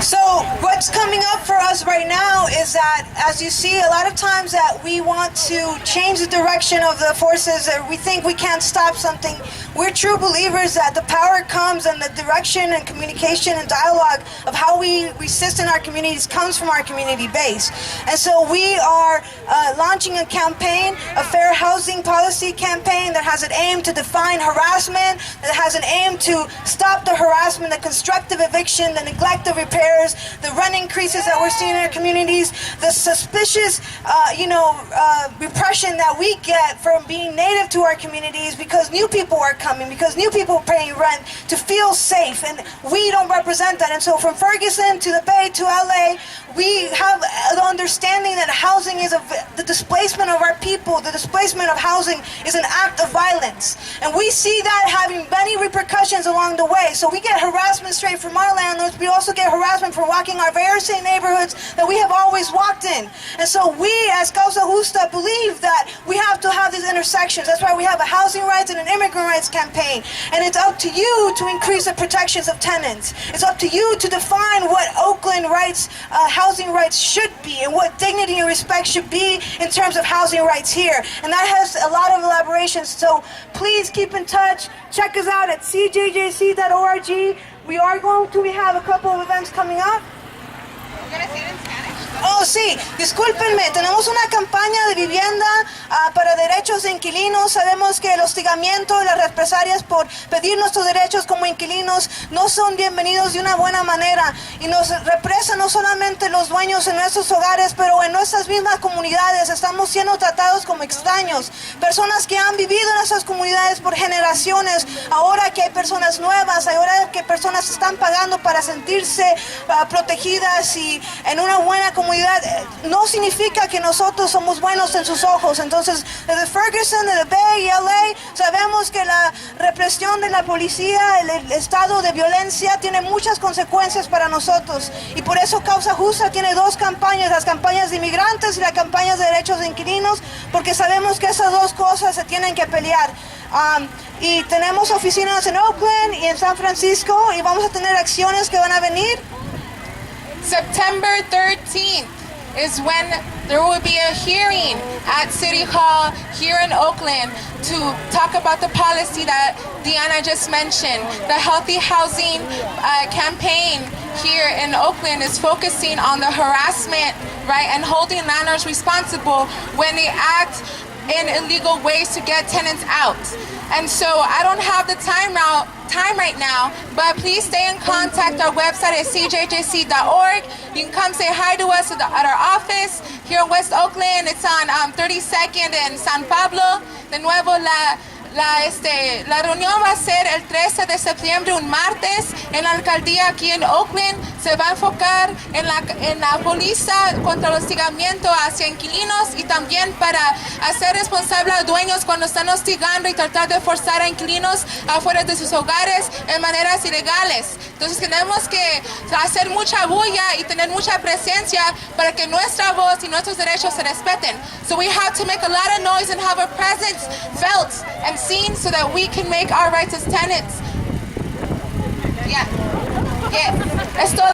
So what's coming up for us right now is that, as you see, a lot of times that we want to change the direction of the forces, or we think we can't stop something. We're true believers that the power comes and the direction and communication and dialogue of how we resist in our communities comes from our community base. And so we are launching a campaign, a fair housing policy campaign that has an aim to define harassment, that has an aim to stop the harassment, the constructive eviction, the neglect of repairs, the rent increases that we're seeing in our communities, the suspicious, repression that we get from being native to our communities because new people are coming, because new people are paying rent to feel safe, and we don't represent that. And so from Ferguson to the Bay to LA, we have the understanding that housing is the displacement of our people, the displacement of housing is an act of violence. And we see that having many repercussions along the way. So we get harassment straight from our landlords, we also get harassment for walking our very same neighborhoods that we have always walked in. And so we as Causa Justa believe that we have to have these intersections. That's why we have a housing rights and an immigrant rights campaign. And it's up to you to increase the protections of tenants. It's up to you to define what Oakland rights, housing rights should be, and what dignity and respect should be in terms of housing rights here. And that has a lot of elaborations. So please keep in touch. Check us out at cjjc.org. We have a couple of events coming up. We're going to see it in Spanish. Oh, sí, discúlpenme, tenemos una campaña de vivienda para derechos de inquilinos. Sabemos que el hostigamiento y las represalias por pedir nuestros derechos como inquilinos no son bienvenidos de una buena manera y nos represan no solamente los dueños en nuestros hogares, pero en nuestras mismas comunidades. Estamos siendo tratados como extraños, personas que han vivido en esas comunidades por generaciones. Ahora que hay personas nuevas, ahora que personas están pagando para sentirse protegidas y en una buena comunidad, no significa que nosotros somos buenos en sus ojos. Entonces, desde Ferguson, desde Bay y LA, sabemos que la represión de la policía, el estado de violencia, tiene muchas consecuencias para nosotros. Y por eso Causa Justa tiene dos campañas, las campañas de inmigrantes y las campañas de derechos de inquilinos, porque sabemos que esas dos cosas se tienen que pelear. Y tenemos oficinas en Oakland y en San Francisco, y vamos a tener acciones que van a venir. September 13th is when there will be a hearing at City Hall here in Oakland to talk about the policy that Diana just mentioned. The Healthy Housing campaign here in Oakland is focusing on the harassment, right, and holding landlords responsible when they act in illegal ways to get tenants out. And so I don't have the time right now, but please stay in contact. Our website is cjjc.org. You can come say hi to us at our office here in West Oakland. It's on 32nd and San Pablo. De nuevo, la reunión va a ser el 13 de septiembre, un martes, en la alcaldía aquí en Oakland. Se va a enfocar en la póliza contra el hostigamiento hacia inquilinos y también para hacer responsable a dueños cuando están hostigando y tratar de forzar a inquilinos afuera de sus hogares en maneras ilegales. Entonces tenemos que hacer mucha bulla y tener mucha presencia para que nuestra voz y nuestros derechos se respeten. So we have to make a lot of noise and have our presence felt and seen so that we can make our rights as tenants. Yeah. Esto